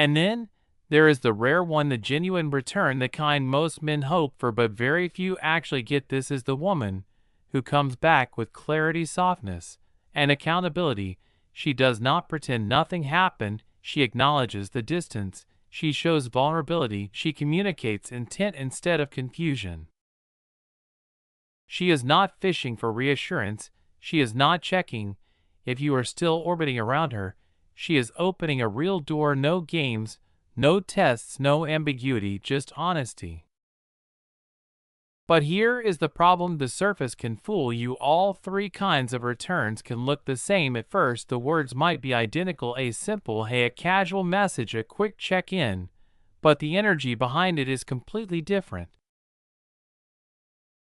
And then, there is the rare one, the genuine return, the kind most men hope for but very few actually get. This is the woman who comes back with clarity, softness, and accountability. She does not pretend nothing happened, she acknowledges the distance, she shows vulnerability, she communicates intent instead of confusion. She is not fishing for reassurance, she is not checking if you are still orbiting around her, she is opening a real door. No games, no tests, no ambiguity, just honesty. But here is the problem: the surface can fool you. All three kinds of returns can look the same at first. The words might be identical, a simple hey, a casual message, a quick check-in, but the energy behind it is completely different.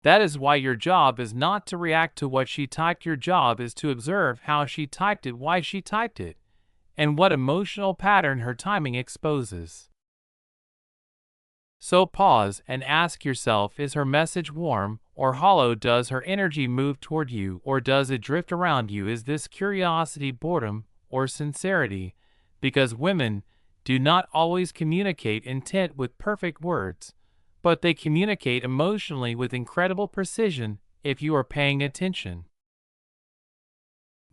That is why your job is not to react to what she typed. Your job is to observe how she typed it, why she typed it, and what emotional pattern her timing exposes. So pause and ask yourself, is her message warm or hollow? Does her energy move toward you or does it drift around you? Is this curiosity, boredom, or sincerity? Because women do not always communicate intent with perfect words, but they communicate emotionally with incredible precision if you are paying attention.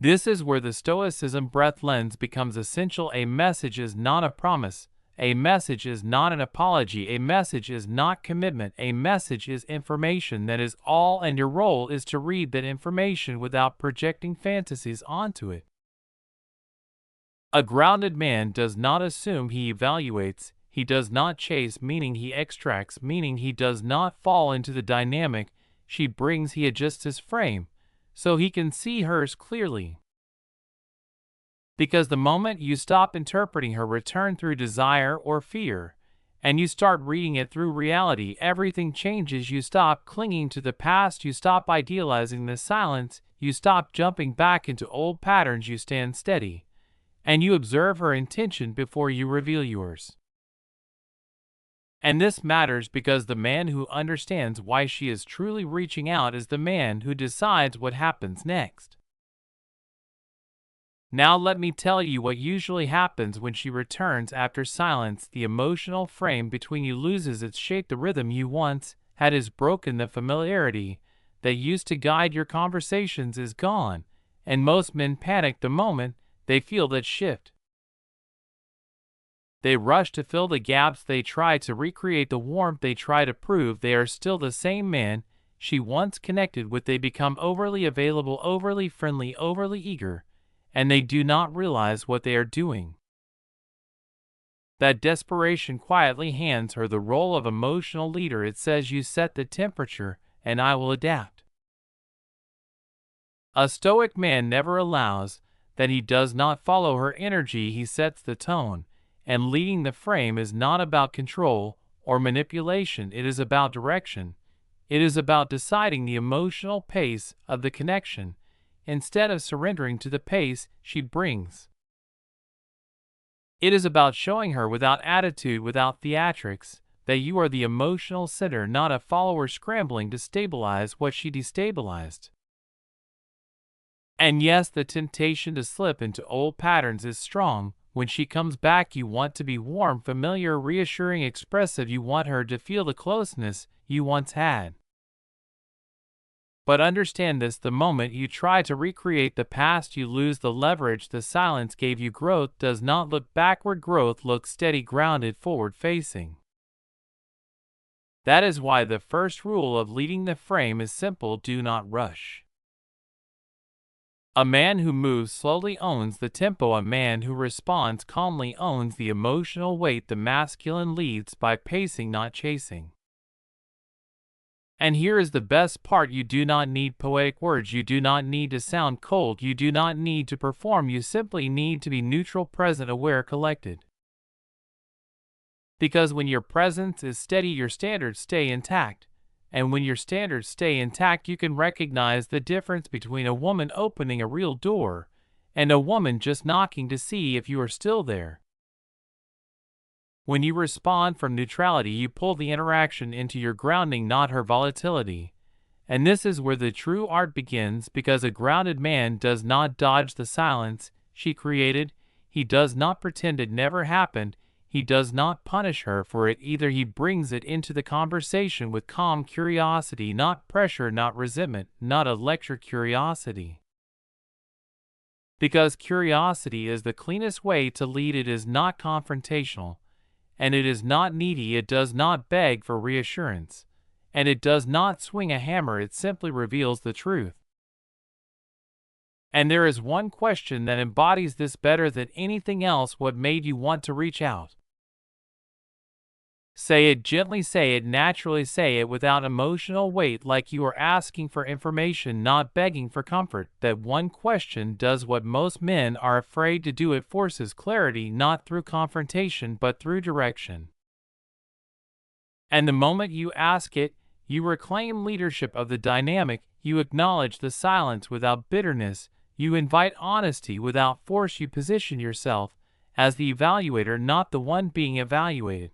This is where the Stoicism Breath lens becomes essential. A message is not a promise. A message is not an apology. A message is not commitment. A message is information. That is all, and your role is to read that information without projecting fantasies onto it. A grounded man does not assume, he evaluates. He does not chase, meaning he extracts, meaning he does not fall into the dynamic she brings. He adjusts his frame so he can see hers clearly. Because the moment you stop interpreting her return through desire or fear, and you start reading it through reality, everything changes. You stop clinging to the past, you stop idealizing the silence, you stop jumping back into old patterns, you stand steady, and you observe her intention before you reveal yours. And this matters because the man who understands why she is truly reaching out is the man who decides what happens next. Now let me tell you what usually happens when she returns after silence. The emotional frame between you loses its shape. The rhythm you once had is broken. The familiarity that used to guide your conversations is gone, and most men panic the moment they feel that shift. They rush to fill the gaps, they try to recreate the warmth, they try to prove they are still the same man she once connected with. They become overly available, overly friendly, overly eager, and they do not realize what they are doing. That desperation quietly hands her the role of emotional leader. It says, you set the temperature, and I will adapt. A Stoic man never allows that. He does not follow her energy, he sets the tone. And leading the frame is not about control or manipulation, it is about direction. It is about deciding the emotional pace of the connection, instead of surrendering to the pace she brings. It is about showing her without attitude, without theatrics, that you are the emotional center, not a follower scrambling to stabilize what she destabilized. And yes, the temptation to slip into old patterns is strong. When she comes back, you want to be warm, familiar, reassuring, expressive. You want her to feel the closeness you once had. But understand this, the moment you try to recreate the past, you lose the leverage. The silence gave you growth does not look backward. Growth looks steady, grounded, forward-facing. That is why the first rule of leading the frame is simple: do not rush. A man who moves slowly owns the tempo. A man who responds calmly owns the emotional weight. The masculine leads by pacing, not chasing. And here is the best part: you do not need poetic words. You do not need to sound cold. You do not need to perform. You simply need to be neutral, present, aware, collected. Because when your presence is steady, your standards stay intact. And when your standards stay intact, you can recognize the difference between a woman opening a real door and a woman just knocking to see if you are still there. When you respond from neutrality, you pull the interaction into your grounding, not her volatility. And this is where the true art begins, because a grounded man does not dodge the silence she created. He does not pretend it never happened. he does not punish her for it either. He brings it into the conversation with calm curiosity, not pressure, not resentment, not a lecture curiosity. Because curiosity is the cleanest way to lead. It is not confrontational, and it is not needy. It does not beg for reassurance, and it does not swing a hammer. It simply reveals the truth. And there is one question that embodies this better than anything else. What made you want to reach out? Say it gently, say it naturally, say it without emotional weight, like you are asking for information, not begging for comfort. That one question does what most men are afraid to do. It forces clarity, not through confrontation, but through direction. And the moment you ask it, you reclaim leadership of the dynamic. You acknowledge the silence without bitterness. You invite honesty without force. You position yourself as the evaluator, not the one being evaluated.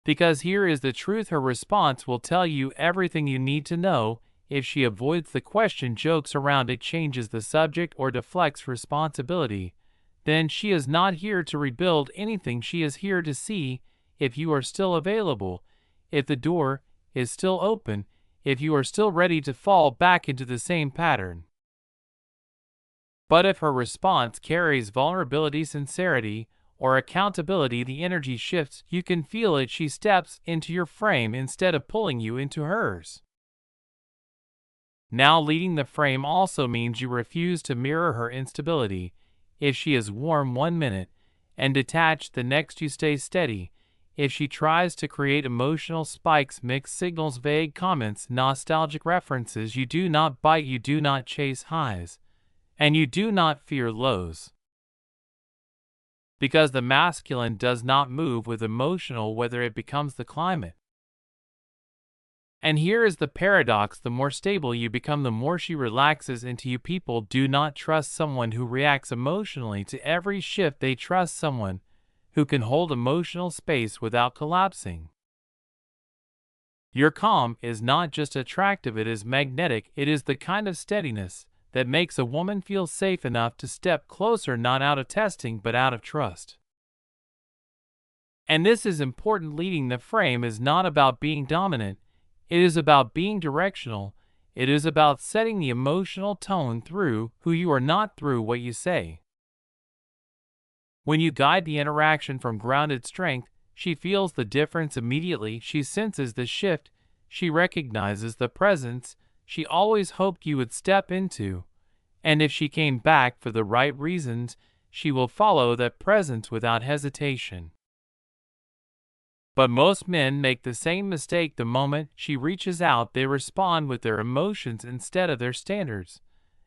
Because here is the truth: her response will tell you everything you need to know. If she avoids the question, jokes around it, changes the subject, or deflects responsibility, then she is not here to rebuild anything. She is here to see if you are still available, if the door is still open, if you are still ready to fall back into the same pattern. But if her response carries vulnerability, sincerity, or accountability, the energy shifts. You can feel it. She steps into your frame instead of pulling you into hers. Now, leading the frame also means you refuse to mirror her instability. If she is warm 1 minute and detached the next, you stay steady. If she tries to create emotional spikes, mixed signals, vague comments, nostalgic references, you do not bite, you do not chase highs, and you do not fear lows. Because the masculine does not move with emotional whether it becomes the climate. And here is the paradox: the more stable you become, the more she relaxes into you. People do not trust someone who reacts emotionally to every shift. They trust someone who can hold emotional space without collapsing. Your calm is not just attractive, it is magnetic. It is the kind of steadiness that makes a woman feel safe enough to step closer, not out of testing, but out of trust. And this is important. Leading the frame is not about being dominant. It is about being directional. It is about setting the emotional tone through who you are, not through what you say. When you guide the interaction from grounded strength, she feels the difference immediately. She senses the shift. She recognizes the presence she always hoped you would step into. And if she came back for the right reasons, she will follow that presence without hesitation. But most men make the same mistake. The moment she reaches out, they respond with their emotions instead of their standards.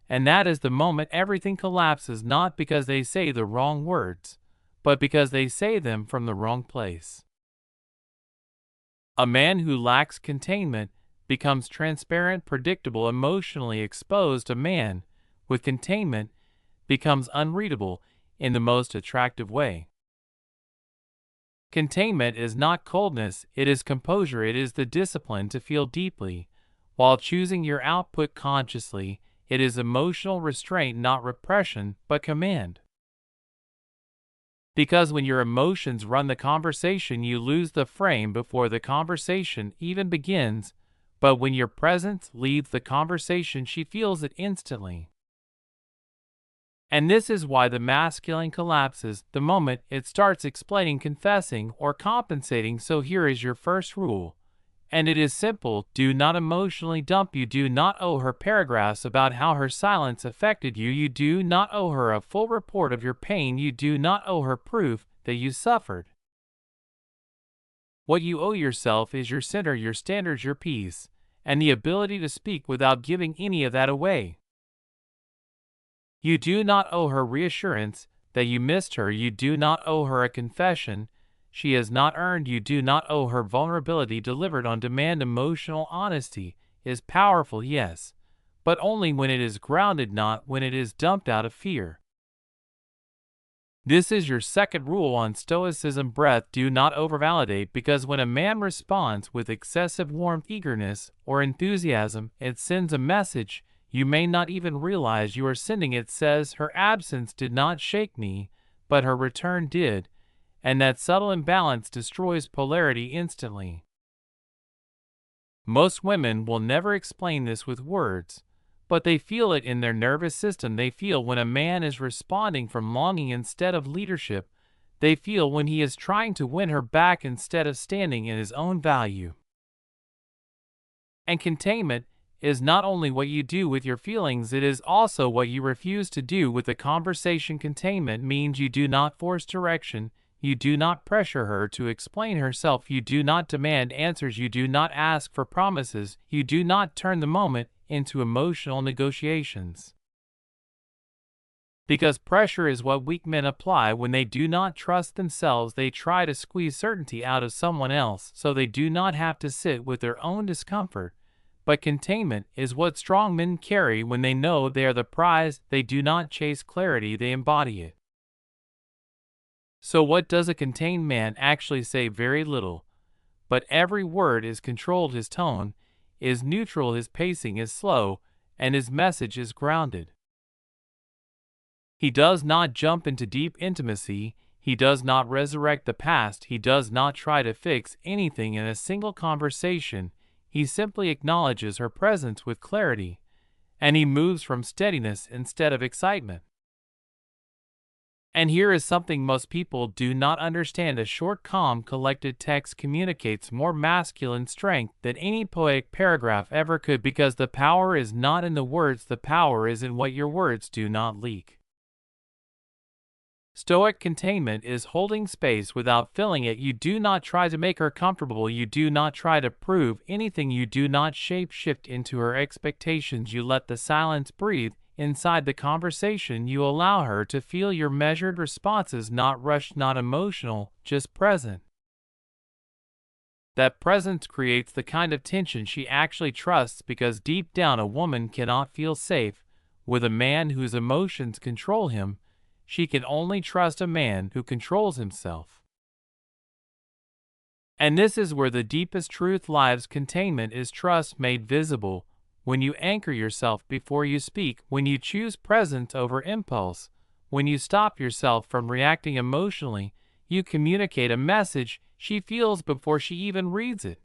And that is the moment everything collapses, not because they say the wrong words, but because they say them from the wrong place. A man who lacks containment becomes transparent, predictable, emotionally exposed. A man with containment becomes unreadable in the most attractive way. Containment is not coldness, it is composure. It is the discipline to feel deeply while choosing your output consciously. It is emotional restraint, not repression, but command. Because when your emotions run the conversation, you lose the frame before the conversation even begins. But when your presence leads the conversation, she feels it instantly. And this is why the masculine collapses the moment it starts explaining, confessing, or compensating. So here is your first rule. And it is simple: do not emotionally dump. You do not owe her paragraphs about how her silence affected you. You do not owe her a full report of your pain. You do not owe her proof that you suffered. What you owe yourself is your center, your standards, your peace, and the ability to speak without giving any of that away. You do not owe her reassurance that you missed her. You do not owe her a confession she has not earned. You do not owe her vulnerability delivered on demand. Emotional honesty is powerful, yes, but only when it is grounded, not when it is dumped out of fear. This is your second rule on Stoicism Breath. Do not overvalidate, because when a man responds with excessive warmth, eagerness, or enthusiasm, it sends a message you may not even realize you are sending. It says, her absence did not shake me, but her return did. and that subtle imbalance destroys polarity instantly. Most women will never explain this with words, but they feel it in their nervous system. They feel when a man is responding from longing instead of leadership. They feel when he is trying to win her back instead of standing in his own value. And containment is not only what you do with your feelings, it is also what you refuse to do with the conversation. Containment means you do not force direction, you do not pressure her to explain herself, you do not demand answers, you do not ask for promises, you do not turn the moment into emotional negotiations. Because pressure is what weak men apply when they do not trust themselves. They try to squeeze certainty out of someone else so they do not have to sit with their own discomfort. But containment is what strong men carry when they know they are the prize. They do not chase clarity, they embody it. So what does a contained man actually say? Very little. But every word is controlled, his tone is neutral, his pacing is slow, and his message is grounded. He does not jump into deep intimacy, he does not resurrect the past, he does not try to fix anything in a single conversation, he simply acknowledges her presence with clarity, and he moves from steadiness instead of excitement. And here is something most people do not understand. A short, calm, collected text communicates more masculine strength than any poetic paragraph ever could, because the power is not in the words, the power is in what your words do not leak. Stoic containment is holding space without filling it. You do not try to make her comfortable, you do not try to prove anything, you do not shape-shift into her expectations, you let the silence breathe. Inside the conversation, you allow her to feel your measured responses, not rushed, not emotional, just present. That presence creates the kind of tension she actually trusts, because deep down a woman cannot feel safe with a man whose emotions control him. She can only trust a man who controls himself. And this is where the deepest truth lies. Containment is trust made visible. When you anchor yourself before you speak, when you choose presence over impulse, when you stop yourself from reacting emotionally, you communicate a message she feels before she even reads it.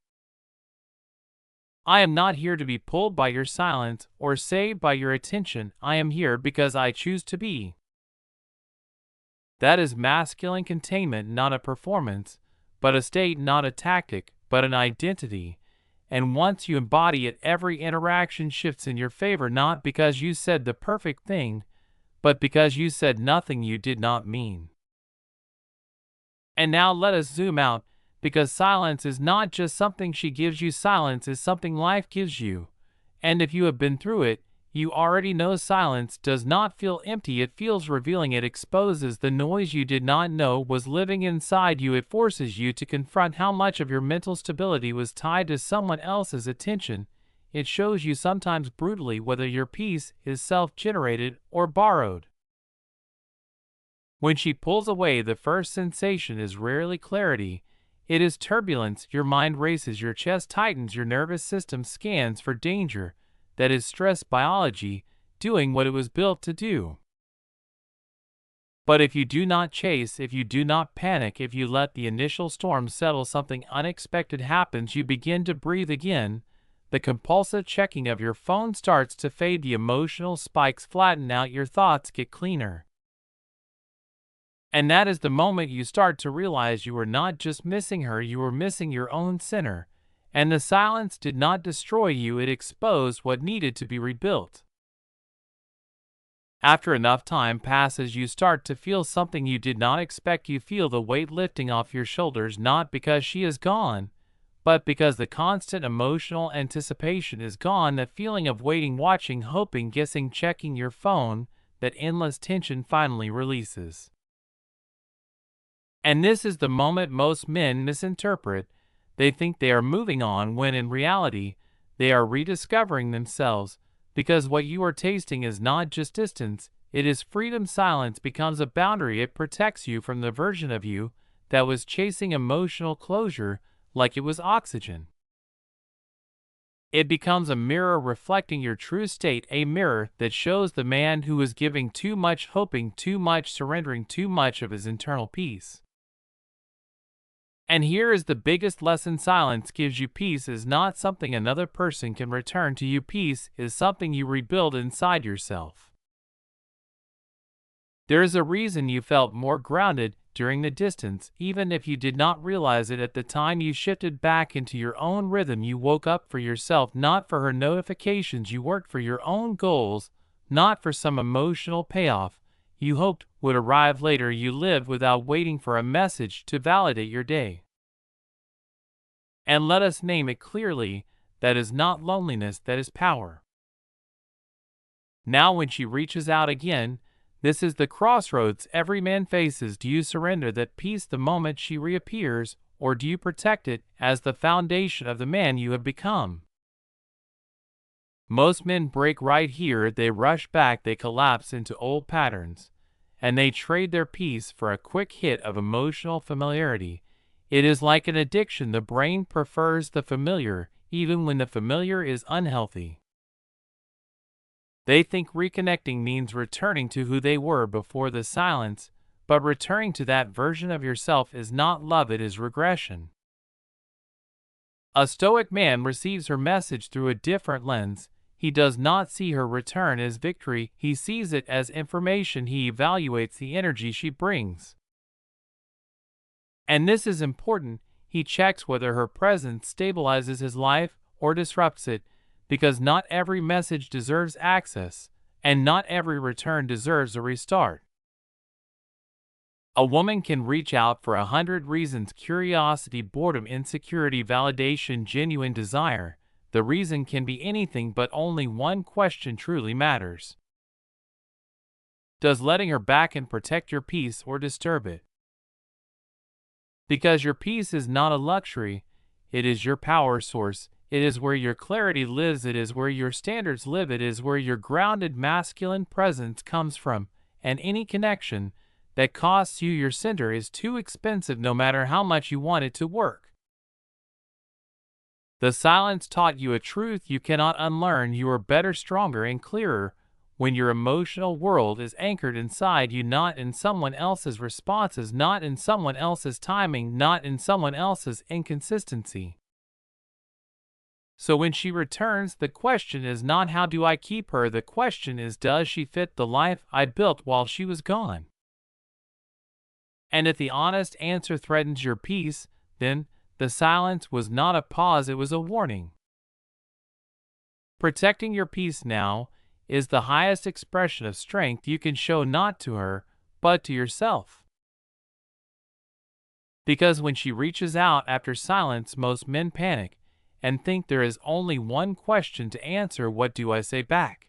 I am not here to be pulled by your silence or saved by your attention. I am here because I choose to be. That is masculine containment, not a performance, but a state, not a tactic, but an identity. And once you embody it, every interaction shifts in your favor, not because you said the perfect thing, but because you said nothing you did not mean. And now let us zoom out, because silence is not just something she gives you, silence is something life gives you. And if you have been through it, you already know silence does not feel empty, it feels revealing. It exposes the noise you did not know was living inside you. It forces you to confront how much of your mental stability was tied to someone else's attention. It shows you, sometimes brutally, whether your peace is self-generated or borrowed. When she pulls away, the first sensation is rarely clarity. It is turbulence. Your mind races, your chest tightens, your nervous system scans for danger. That is stress biology, doing what it was built to do. But if you do not chase, if you do not panic, if you let the initial storm settle, something unexpected happens. You begin to breathe again. The compulsive checking of your phone starts to fade. The emotional spikes flatten out. Your thoughts get cleaner. And that is the moment you start to realize you were not just missing her, you were missing your own center. And the silence did not destroy you, it exposed what needed to be rebuilt. After enough time passes, you start to feel something you did not expect. You feel the weight lifting off your shoulders, not because she is gone, but because the constant emotional anticipation is gone. The feeling of waiting, watching, hoping, guessing, checking your phone, that endless tension finally releases. And this is the moment most men misinterpret. They think they are moving on when in reality, they are rediscovering themselves, because what you are tasting is not just distance, it is freedom. Silence becomes a boundary. It protects you from the version of you that was chasing emotional closure like it was oxygen. It becomes a mirror reflecting your true state, a mirror that shows the man who is giving too much, hoping too much, surrendering too much of his internal peace. And here is the biggest lesson: silence gives you peace is not something another person can return to you. Peace is something you rebuild inside yourself. There is a reason you felt more grounded during the distance, even if you did not realize it at the time. You shifted back into your own rhythm. You woke up for yourself, not for her notifications. You worked for your own goals, not for some emotional payoff you hoped would arrive later. You lived without waiting for a message to validate your day. And let us name it clearly, that is not loneliness, that is power. Now when she reaches out again, this is the crossroads every man faces. Do you surrender that peace the moment she reappears, or do you protect it as the foundation of the man you have become? Most men break right here. They rush back, they collapse into old patterns, and they trade their peace for a quick hit of emotional familiarity. It is like an addiction. The brain prefers the familiar, even when the familiar is unhealthy. They think reconnecting means returning to who they were before the silence, but returning to that version of yourself is not love, it is regression. A Stoic man receives her message through a different lens. He does not see her return as victory, he sees it as information. He evaluates the energy she brings. And this is important. He checks whether her presence stabilizes his life or disrupts it, because not every message deserves access, and not every return deserves a restart. A woman can reach out for 100 reasons: curiosity, boredom, insecurity, validation, genuine desire. The reason can be anything, but only one question truly matters. Does letting her back and protect your peace or disturb it? Because your peace is not a luxury, it is your power source. It is where your clarity lives. It is where your standards live. It is where your grounded masculine presence comes from. And any connection that costs you your center is too expensive, no matter how much you want it to work. The silence taught you a truth you cannot unlearn. You are better, stronger, and clearer when your emotional world is anchored inside you, not in someone else's responses, not in someone else's timing, not in someone else's inconsistency. So when she returns, the question is not how do I keep her, the question is does she fit the life I built while she was gone? And if the honest answer threatens your peace, then the silence was not a pause, it was a warning. Protecting your peace now is the highest expression of strength you can show, not to her, but to yourself. Because when she reaches out after silence, most men panic and think there is only one question to answer: what do I say back?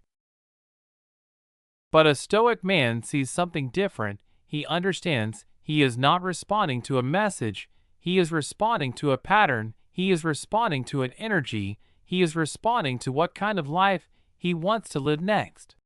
But a Stoic man sees something different. He understands he is not responding to a message, he is responding to a pattern, he is responding to an energy, he is responding to what kind of life he wants to live next.